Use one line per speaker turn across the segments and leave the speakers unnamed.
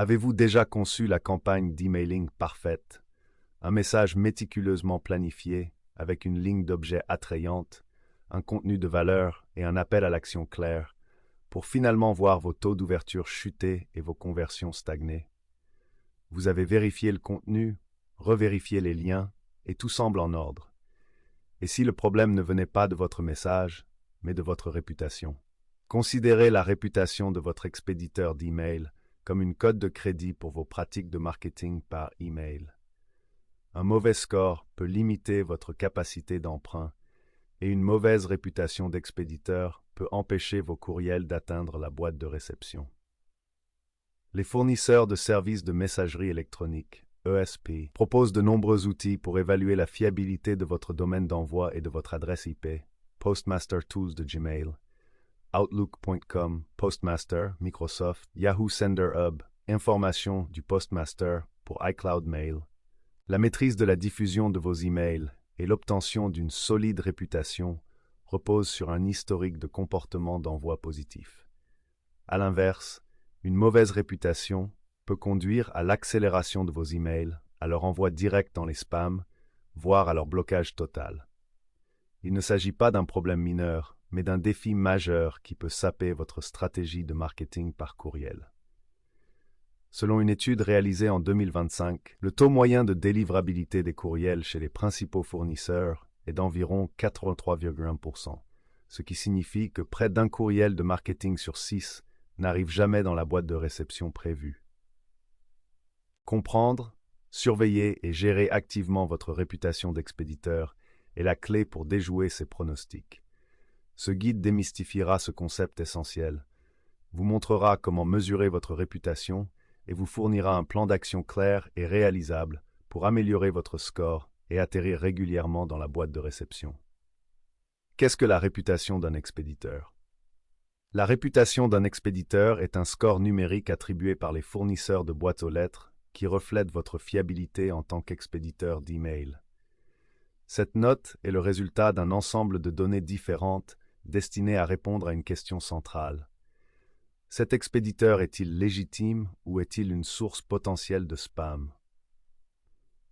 Avez-vous déjà conçu la campagne d'emailing parfaite? Un message méticuleusement planifié, avec une ligne d'objet attrayante, un contenu de valeur et un appel à l'action clair, pour finalement voir vos taux d'ouverture chuter et vos conversions stagner. Vous avez vérifié le contenu, revérifié les liens, et tout semble en ordre. Et si le problème ne venait pas de votre message, mais de votre réputation? Considérez la réputation de votre expéditeur d'email comme une cote de crédit pour vos pratiques de marketing par email. Un mauvais score peut limiter votre capacité d'emprunt et une mauvaise réputation d'expéditeur peut empêcher vos courriels d'atteindre la boîte de réception. Les fournisseurs de services de messagerie électronique, ESP, proposent de nombreux outils pour évaluer la fiabilité de votre domaine d'envoi et de votre adresse IP, Postmaster Tools de Gmail, Outlook.com, Postmaster, Microsoft, Yahoo Sender Hub, information du Postmaster pour iCloud Mail. La maîtrise de la diffusion de vos emails et l'obtention d'une solide réputation reposent sur un historique de comportement d'envoi positif. À l'inverse, une mauvaise réputation peut conduire à l'accélération de vos emails, à leur envoi direct dans les spams, voire à leur blocage total. Il ne s'agit pas d'un problème mineur, mais d'un défi majeur qui peut saper votre stratégie de marketing par courriel. Selon une étude réalisée en 2025, le taux moyen de délivrabilité des courriels chez les principaux fournisseurs est d'environ 83,1%, ce qui signifie que près d'un courriel de marketing sur 6 n'arrive jamais dans la boîte de réception prévue. Comprendre, surveiller et gérer activement votre réputation d'expéditeur est la clé pour déjouer ces pronostics. Ce guide démystifiera ce concept essentiel, vous montrera comment mesurer votre réputation et vous fournira un plan d'action clair et réalisable pour améliorer votre score et atterrir régulièrement dans la boîte de réception. Qu'est-ce que la réputation d'un expéditeur? La réputation d'un expéditeur est un score numérique attribué par les fournisseurs de boîtes aux lettres qui reflète votre fiabilité en tant qu'expéditeur d'email. Cette note est le résultat d'un ensemble de données différentes destinées à répondre à une question centrale. Cet expéditeur est-il légitime ou est-il une source potentielle de spam?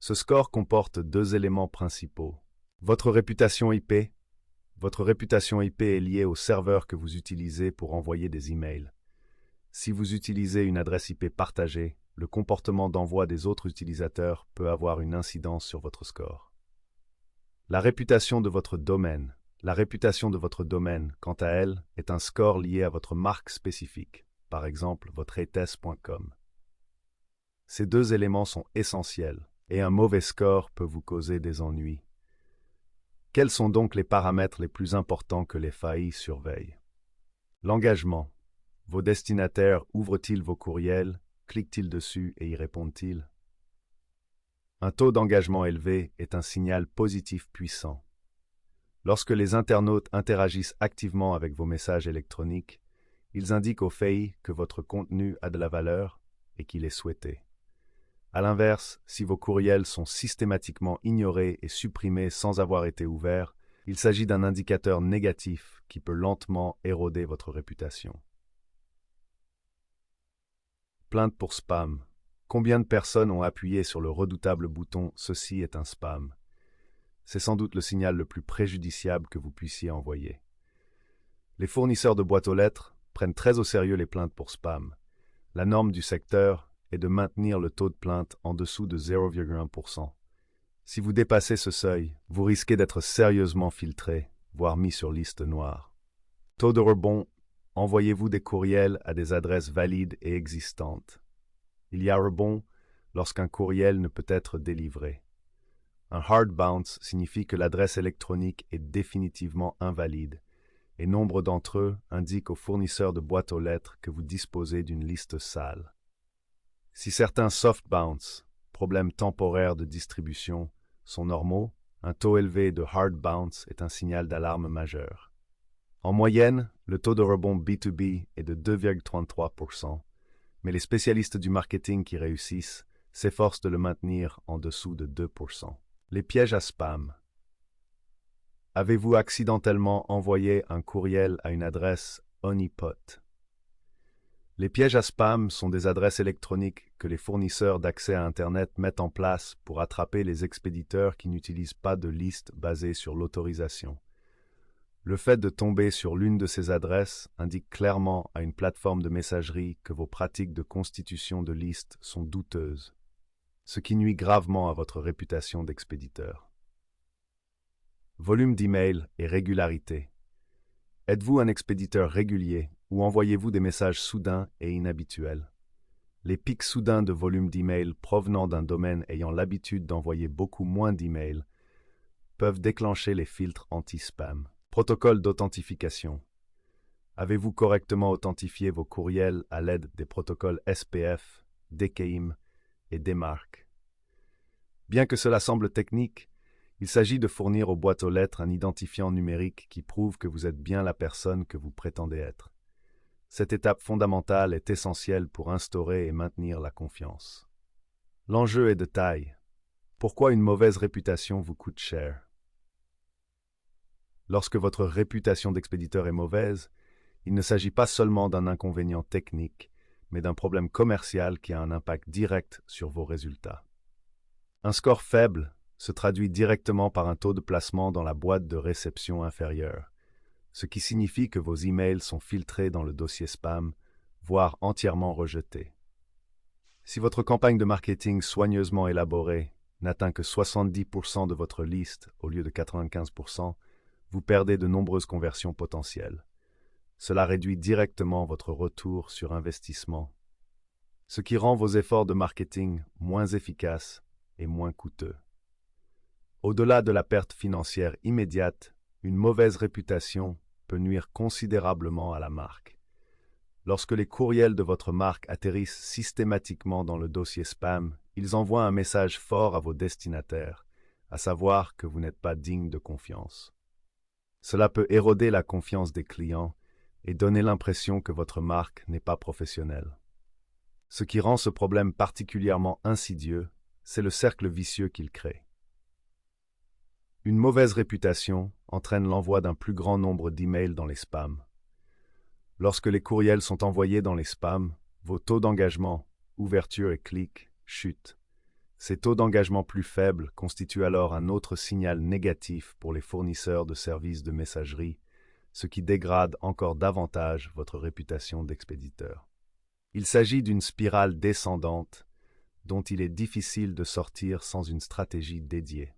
Ce score comporte deux éléments principaux. Votre réputation IP. Votre réputation IP est liée au serveur que vous utilisez pour envoyer des emails. Si vous utilisez une adresse IP partagée, le comportement d'envoi des autres utilisateurs peut avoir une incidence sur votre score. La réputation de votre domaine. La réputation de votre domaine, quant à elle, est un score lié à votre marque spécifique, par exemple votre etes.com. Ces deux éléments sont essentiels, et un mauvais score peut vous causer des ennuis. Quels sont donc les paramètres les plus importants que les FAI surveillent? L'engagement. Vos destinataires ouvrent-ils vos courriels, cliquent-ils dessus et y répondent-ils? Un taux d'engagement élevé est un signal positif puissant. Lorsque les internautes interagissent activement avec vos messages électroniques, ils indiquent au FAI que votre contenu a de la valeur et qu'il est souhaité. À l'inverse, si vos courriels sont systématiquement ignorés et supprimés sans avoir été ouverts, il s'agit d'un indicateur négatif qui peut lentement éroder votre réputation. Plainte pour spam. Combien de personnes ont appuyé sur le redoutable bouton « Ceci est un spam ». C'est sans doute le signal le plus préjudiciable que vous puissiez envoyer. Les fournisseurs de boîtes aux lettres prennent très au sérieux les plaintes pour spam. La norme du secteur est de maintenir le taux de plainte en dessous de 0,1%. Si vous dépassez ce seuil, vous risquez d'être sérieusement filtré, voire mis sur liste noire. Taux de rebond. Envoyez-vous des courriels à des adresses valides et existantes. Il y a rebond lorsqu'un courriel ne peut être délivré. Un hard bounce signifie que l'adresse électronique est définitivement invalide, et nombre d'entre eux indiquent aux fournisseurs de boîtes aux lettres que vous disposez d'une liste sale. Si certains soft bounce, problèmes temporaires de distribution, sont normaux, un taux élevé de hard bounce est un signal d'alarme majeur. En moyenne, le taux de rebond B2B est de 2,33%, mais les spécialistes du marketing qui réussissent s'efforcent de le maintenir en dessous de 2%. Les pièges à spam. Avez-vous accidentellement envoyé un courriel à une adresse honeypot? Les pièges à spam sont des adresses électroniques que les fournisseurs d'accès à Internet mettent en place pour attraper les expéditeurs qui n'utilisent pas de liste basée sur l'autorisation. Le fait de tomber sur l'une de ces adresses indique clairement à une plateforme de messagerie que vos pratiques de constitution de listes sont douteuses, ce qui nuit gravement à votre réputation d'expéditeur. Volume d'email et régularité. Êtes-vous un expéditeur régulier ou envoyez-vous des messages soudains et inhabituels? Les pics soudains de volume d'email provenant d'un domaine ayant l'habitude d'envoyer beaucoup moins d'emails peuvent déclencher les filtres anti-spam. Protocole d'authentification. Avez-vous correctement authentifié vos courriels à l'aide des protocoles SPF, DKIM et DMARC? Bien que cela semble technique, il s'agit de fournir aux boîtes aux lettres un identifiant numérique qui prouve que vous êtes bien la personne que vous prétendez être. Cette étape fondamentale est essentielle pour instaurer et maintenir la confiance. L'enjeu est de taille. Pourquoi une mauvaise réputation vous coûte cher? Lorsque votre réputation d'expéditeur est mauvaise, il ne s'agit pas seulement d'un inconvénient technique, mais d'un problème commercial qui a un impact direct sur vos résultats. Un score faible se traduit directement par un taux de placement dans la boîte de réception inférieure, ce qui signifie que vos emails sont filtrés dans le dossier spam, voire entièrement rejetés. Si votre campagne de marketing soigneusement élaborée n'atteint que 70% de votre liste au lieu de 95%, vous perdez de nombreuses conversions potentielles. Cela réduit directement votre retour sur investissement, ce qui rend vos efforts de marketing moins efficaces et moins coûteux. Au-delà de la perte financière immédiate, une mauvaise réputation peut nuire considérablement à la marque. Lorsque les courriels de votre marque atterrissent systématiquement dans le dossier spam, ils envoient un message fort à vos destinataires, à savoir que vous n'êtes pas digne de confiance. Cela peut éroder la confiance des clients et donner l'impression que votre marque n'est pas professionnelle. Ce qui rend ce problème particulièrement insidieux, c'est le cercle vicieux qu'il crée. Une mauvaise réputation entraîne l'envoi d'un plus grand nombre d'emails dans les spams. Lorsque les courriels sont envoyés dans les spams, vos taux d'engagement, ouverture et clics chutent. Ces taux d'engagement plus faibles constituent alors un autre signal négatif pour les fournisseurs de services de messagerie, ce qui dégrade encore davantage votre réputation d'expéditeur. Il s'agit d'une spirale descendante dont il est difficile de sortir sans une stratégie dédiée.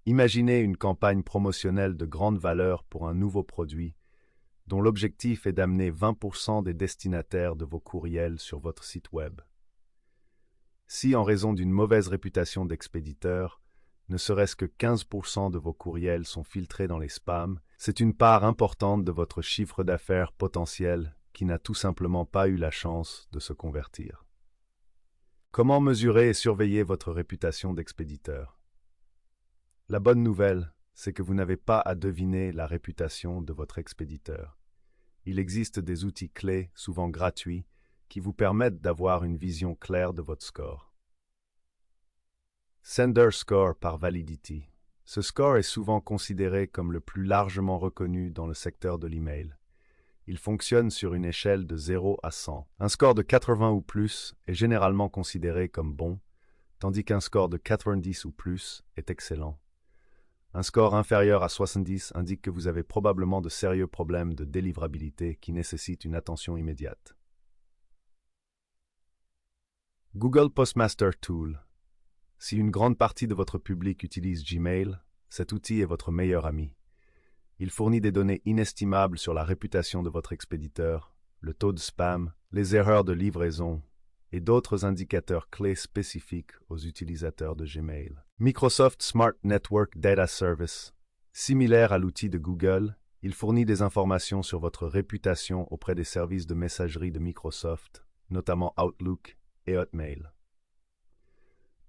Imaginez une campagne promotionnelle de grande valeur pour un nouveau produit, dont l'objectif est d'amener 20% des destinataires de vos courriels sur votre site web. Si, en raison d'une mauvaise réputation d'expéditeur, ne serait-ce que 15% de vos courriels sont filtrés dans les spams, c'est une part importante de votre chiffre d'affaires potentiel qui n'a tout simplement pas eu la chance de se convertir. Comment mesurer et surveiller votre réputation d'expéditeur? La bonne nouvelle, c'est que vous n'avez pas à deviner la réputation de votre expéditeur. Il existe des outils clés, souvent gratuits, qui vous permettent d'avoir une vision claire de votre score. Sender Score par Validity. Ce score est souvent considéré comme le plus largement reconnu dans le secteur de l'email. Il fonctionne sur une échelle de 0 à 100. Un score de 80 ou plus est généralement considéré comme bon, tandis qu'un score de 90 ou plus est excellent. Un score inférieur à 70 indique que vous avez probablement de sérieux problèmes de délivrabilité qui nécessitent une attention immédiate. Google Postmaster Tool. Si une grande partie de votre public utilise Gmail, cet outil est votre meilleur ami. Il fournit des données inestimables sur la réputation de votre expéditeur, le taux de spam, les erreurs de livraison et d'autres indicateurs clés spécifiques aux utilisateurs de Gmail. Microsoft Smart Network Data Service. Similaire à l'outil de Google, il fournit des informations sur votre réputation auprès des services de messagerie de Microsoft, notamment Outlook et Hotmail.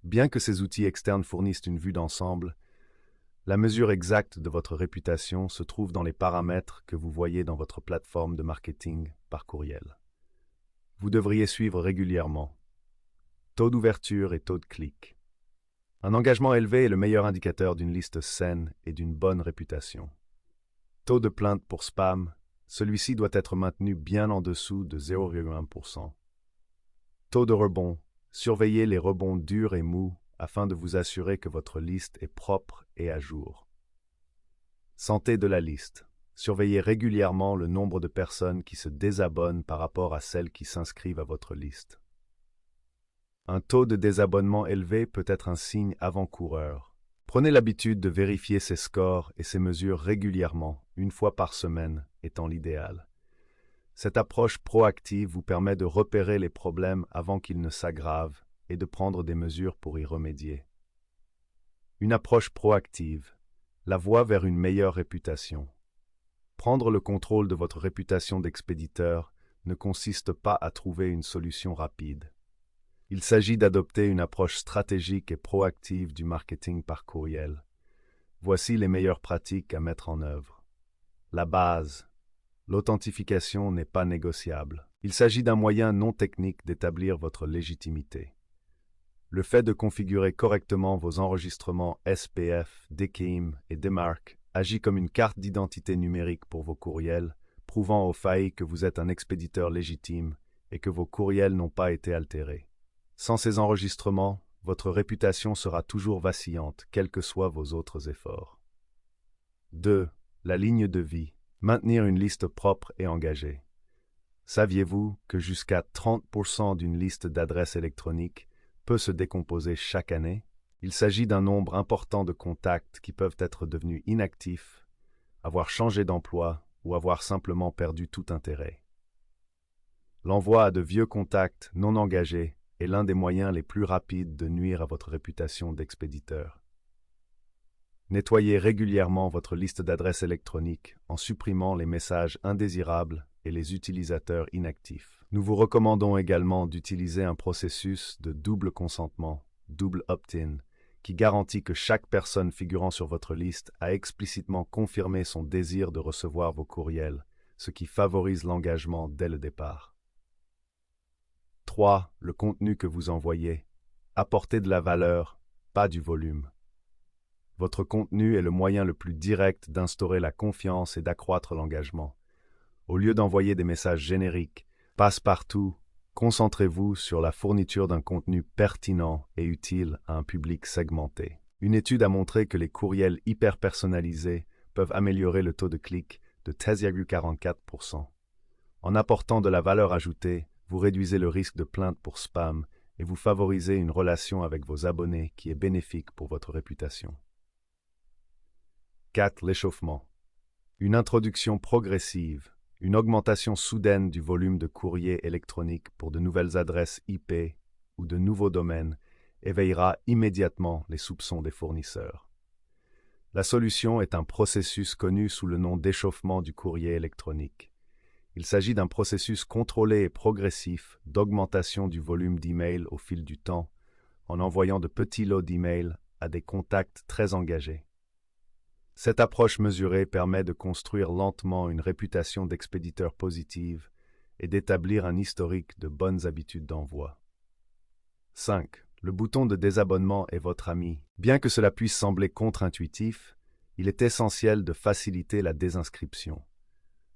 Bien que ces outils externes fournissent une vue d'ensemble, la mesure exacte de votre réputation se trouve dans les paramètres que vous voyez dans votre plateforme de marketing par courriel. Vous devriez suivre régulièrement taux d'ouverture et taux de clic. Un engagement élevé est le meilleur indicateur d'une liste saine et d'une bonne réputation. Taux de plainte pour spam celui-ci doit être maintenu bien en dessous de 0,1%. Taux de rebond. Surveillez les rebonds durs et mous afin de vous assurer que votre liste est propre et à jour. Santé de la liste. Surveillez régulièrement le nombre de personnes qui se désabonnent par rapport à celles qui s'inscrivent à votre liste. Un taux de désabonnement élevé peut être un signe avant-coureur. Prenez l'habitude de vérifier ces scores et ces mesures régulièrement, une fois par semaine étant l'idéal. Cette approche proactive vous permet de repérer les problèmes avant qu'ils ne s'aggravent et de prendre des mesures pour y remédier. Une approche proactive, la voie vers une meilleure réputation. Prendre le contrôle de votre réputation d'expéditeur ne consiste pas à trouver une solution rapide. Il s'agit d'adopter une approche stratégique et proactive du marketing par courriel. Voici les meilleures pratiques à mettre en œuvre. La base. L'authentification n'est pas négociable. Il s'agit d'un moyen non technique d'établir votre légitimité. Le fait de configurer correctement vos enregistrements SPF, DKIM et DMARC agit comme une carte d'identité numérique pour vos courriels, prouvant aux failles que vous êtes un expéditeur légitime et que vos courriels n'ont pas été altérés. Sans ces enregistrements, votre réputation sera toujours vacillante, quels que soient vos autres efforts. 2. La ligne de vie. Maintenir une liste propre et engagée. Saviez-vous que jusqu'à 30% d'une liste d'adresses électroniques peut se décomposer chaque année? Il s'agit d'un nombre important de contacts qui peuvent être devenus inactifs, avoir changé d'emploi ou avoir simplement perdu tout intérêt. L'envoi à de vieux contacts non engagés est l'un des moyens les plus rapides de nuire à votre réputation d'expéditeur. Nettoyez régulièrement votre liste d'adresses électroniques en supprimant les messages indésirables et les utilisateurs inactifs. Nous vous recommandons également d'utiliser un processus de double consentement, double opt-in, qui garantit que chaque personne figurant sur votre liste a explicitement confirmé son désir de recevoir vos courriels, ce qui favorise l'engagement dès le départ. 3. Le contenu que vous envoyez. Apportez de la valeur, pas du volume. Votre contenu est le moyen le plus direct d'instaurer la confiance et d'accroître l'engagement. Au lieu d'envoyer des messages génériques, passe-partout, concentrez-vous sur la fourniture d'un contenu pertinent et utile à un public segmenté. Une étude a montré que les courriels hyper personnalisés peuvent améliorer le taux de clic de 13,44%. En apportant de la valeur ajoutée, vous réduisez le risque de plainte pour spam et vous favorisez une relation avec vos abonnés qui est bénéfique pour votre réputation. 4. L'échauffement. Une introduction progressive, une augmentation soudaine du volume de courrier électronique pour de nouvelles adresses IP ou de nouveaux domaines éveillera immédiatement les soupçons des fournisseurs. La solution est un processus connu sous le nom d'échauffement du courrier électronique. Il s'agit d'un processus contrôlé et progressif d'augmentation du volume d'emails au fil du temps, en envoyant de petits lots d'emails à des contacts très engagés. Cette approche mesurée permet de construire lentement une réputation d'expéditeur positive et d'établir un historique de bonnes habitudes d'envoi. 5. Le bouton de désabonnement est votre ami. Bien que cela puisse sembler contre-intuitif, il est essentiel de faciliter la désinscription.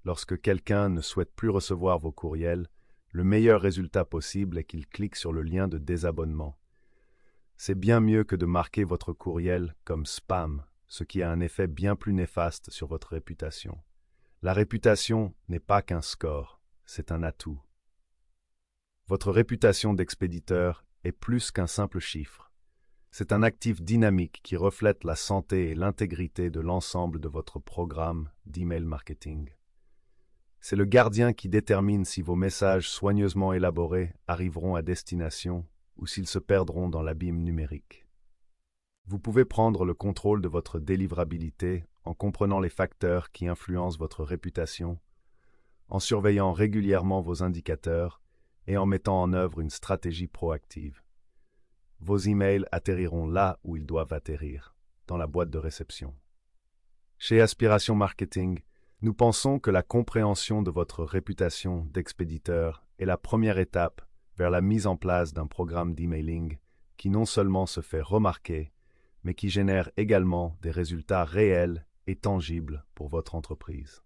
Lorsque quelqu'un ne souhaite plus recevoir vos courriels, le meilleur résultat possible est qu'il clique sur le lien de désabonnement. C'est bien mieux que de marquer votre courriel comme spam, ce qui a un effet bien plus néfaste sur votre réputation. La réputation n'est pas qu'un score, c'est un atout. Votre réputation d'expéditeur est plus qu'un simple chiffre. C'est un actif dynamique qui reflète la santé et l'intégrité de l'ensemble de votre programme d'email marketing. C'est le gardien qui détermine si vos messages soigneusement élaborés arriveront à destination ou s'ils se perdront dans l'abîme numérique. Vous pouvez prendre le contrôle de votre délivrabilité en comprenant les facteurs qui influencent votre réputation, en surveillant régulièrement vos indicateurs et en mettant en œuvre une stratégie proactive. Vos emails atterriront là où ils doivent atterrir, dans la boîte de réception. Chez Aspiration Marketing, nous pensons que la compréhension de votre réputation d'expéditeur est la première étape vers la mise en place d'un programme d'emailing qui non seulement se fait remarquer, mais qui génère également des résultats réels et tangibles pour votre entreprise.